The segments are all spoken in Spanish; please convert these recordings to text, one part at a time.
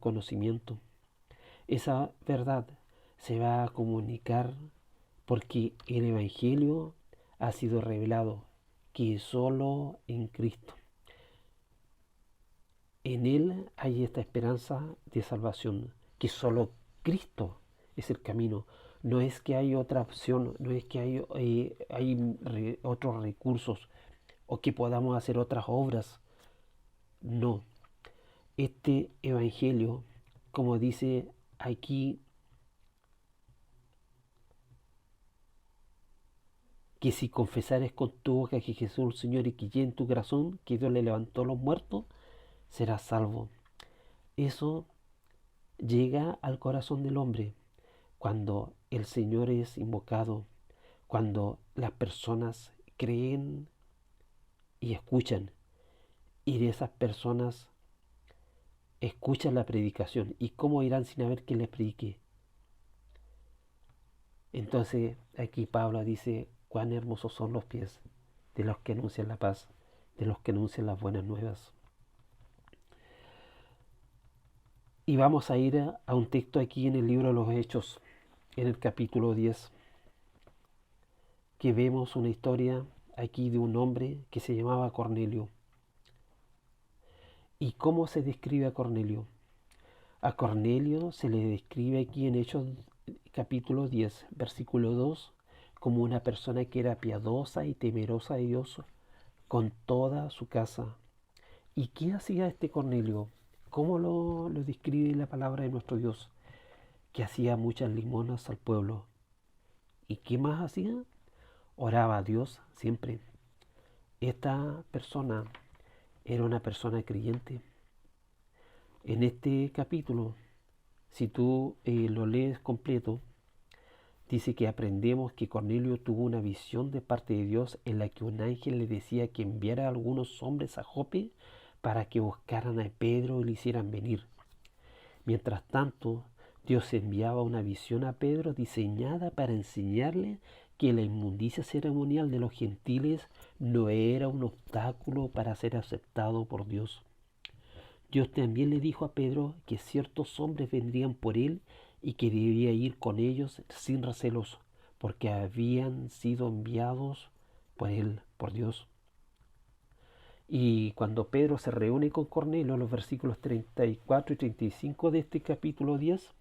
conocimiento. Esa verdad se va a comunicar porque el Evangelio ha sido revelado, que solo en Cristo. En Él hay esta esperanza de salvación, que solo Cristo es el camino. No es que hay otra opción, no es que hay otros recursos o que podamos hacer otras obras. No, este Evangelio, como dice aquí, que si confesares con tu boca que Jesús es el Señor y que en tu corazón que Dios le levantó a los muertos, serás salvo. Eso llega al corazón del hombre cuando el Señor es invocado, cuando las personas creen y escuchan, y de esas personas escuchan la predicación. ¿Y cómo irán sin haber quien les predique? Entonces aquí Pablo dice, cuán hermosos son los pies de los que anuncian la paz, de los que anuncian las buenas nuevas. Y vamos a ir a un texto aquí en el libro de los Hechos, en el capítulo 10, que vemos una historia aquí de un hombre que se llamaba Cornelio. ¿Y cómo se describe a Cornelio? A Cornelio se le describe aquí en Hechos capítulo 10, versículo 2, como una persona que era piadosa y temerosa de Dios con toda su casa. ¿Y qué hacía este Cornelio? ¿Cómo lo describe la palabra de nuestro Dios? Que hacía muchas limonas al pueblo. ¿Y qué más hacía? Oraba a Dios siempre. Esta persona era una persona creyente. En este capítulo, si tú lo lees completo, dice que aprendemos que Cornelio tuvo una visión de parte de Dios en la que un ángel le decía que enviara a algunos hombres a Jope para que buscaran a Pedro y le hicieran venir. Mientras tanto, Dios enviaba una visión a Pedro diseñada para enseñarle que la inmundicia ceremonial de los gentiles no era un obstáculo para ser aceptado por Dios. Dios también le dijo a Pedro que ciertos hombres vendrían por él y que debía ir con ellos sin recelos, porque habían sido enviados por él, por Dios. Y cuando Pedro se reúne con Cornelio, los versículos 34 y 35 de este capítulo 10,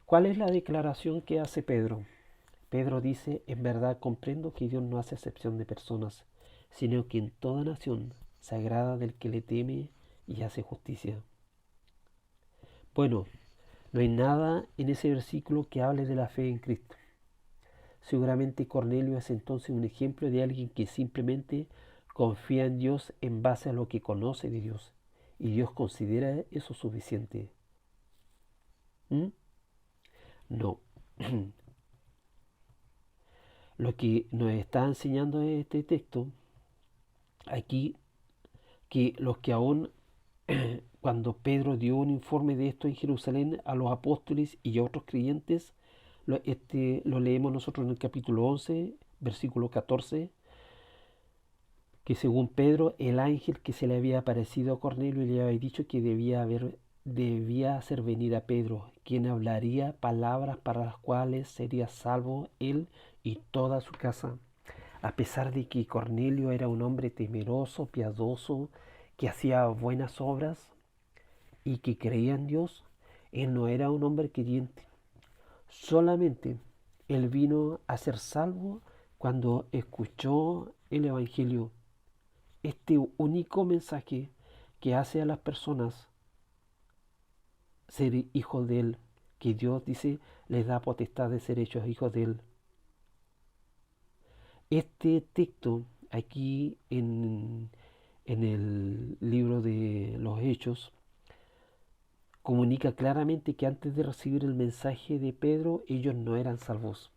¿cuál es la declaración que hace Pedro? Pedro dice, en verdad comprendo que Dios no hace excepción de personas, sino que en toda nación se agrada del que le teme y hace justicia. Bueno, no hay nada en ese versículo que hable de la fe en Cristo. Seguramente Cornelio es entonces un ejemplo de alguien que simplemente confía en Dios en base a lo que conoce de Dios. Y Dios considera eso suficiente. ¿Mm? No. Lo que nos está enseñando este texto aquí, que los que aún cuando Pedro dio un informe de esto en Jerusalén a los apóstoles y a otros creyentes, lo leemos nosotros en el capítulo 11, versículo 14, que según Pedro, el ángel que se le había aparecido a Cornelio le había dicho que debía hacer venir a Pedro, quien hablaría palabras para las cuales sería salvo él y toda su casa. A pesar de que Cornelio era un hombre temeroso, piadoso, que hacía buenas obras y que creía en Dios, él no era un hombre creyente. Solamente él vino a ser salvo cuando escuchó el Evangelio, este único mensaje que hace a las personas ser hijos de Él, que Dios dice les da potestad de ser hechos hijos de Él. Este texto aquí en el libro de los Hechos comunica claramente que antes de recibir el mensaje de Pedro ellos no eran salvos.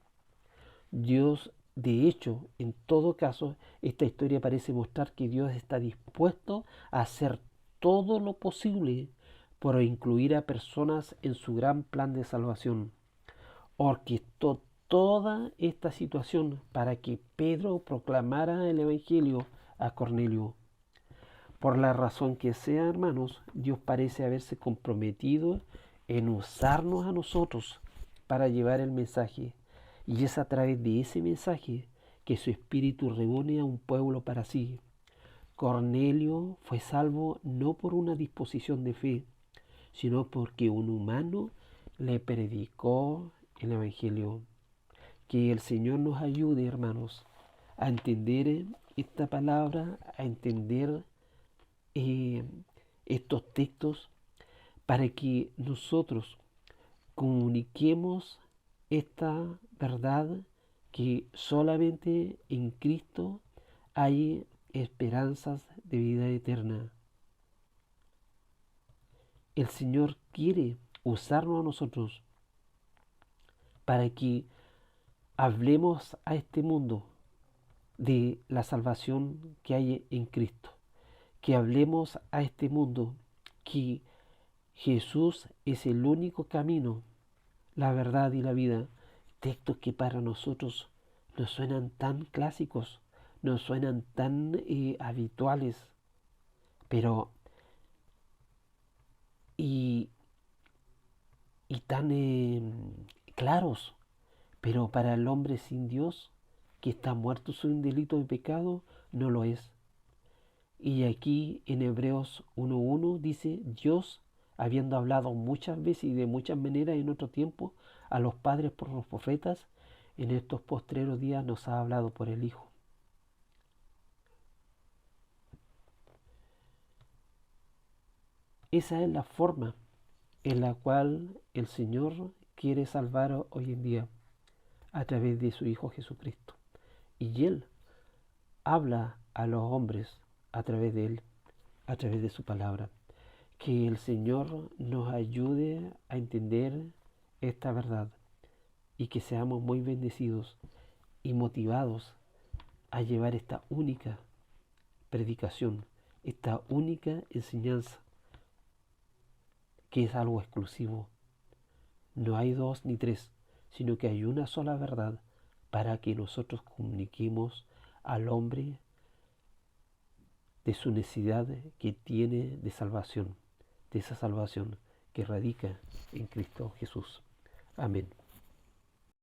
Dios, de hecho, en todo caso, esta historia parece mostrar que Dios está dispuesto a hacer todo lo posible por incluir a personas en su gran plan de salvación. Orquestó toda esta situación para que Pedro proclamara el Evangelio a Cornelio. Por la razón que sea, hermanos, Dios parece haberse comprometido en usarnos a nosotros para llevar el mensaje. Y es a través de ese mensaje que su espíritu reúne a un pueblo para sí. Cornelio fue salvo no por una disposición de fe, sino porque un humano le predicó el Evangelio. Que el Señor nos ayude, hermanos, a entender esta palabra, a entender eh, estos textos, para que nosotros comuniquemos esta verdad, que solamente en Cristo hay esperanzas de vida eterna. El Señor quiere usarnos a nosotros para que hablemos a este mundo de la salvación que hay en Cristo, que hablemos a este mundo que Jesús es el único camino, la verdad y la vida. Textos que para nosotros nos suenan tan clásicos, nos suenan tan habituales, pero y, y tan claros, pero para el hombre sin Dios, que está muerto sin delito de pecado, no lo es. Y aquí en Hebreos 1.1 dice: Dios, habiendo hablado muchas veces y de muchas maneras en otro tiempo a los padres por los profetas, en estos postreros días nos ha hablado por el Hijo. Esa es la forma en la cual el Señor quiere salvar hoy en día, a través de su Hijo Jesucristo. Y Él habla a los hombres a través de Él, a través de su palabra. Que el Señor nos ayude a entender esta verdad y que seamos muy bendecidos y motivados a llevar esta única predicación, esta única enseñanza, que es algo exclusivo. No hay dos ni tres, sino que hay una sola verdad, para que nosotros comuniquemos al hombre de su necesidad que tiene de salvación, de esa salvación que radica en Cristo Jesús. Amén.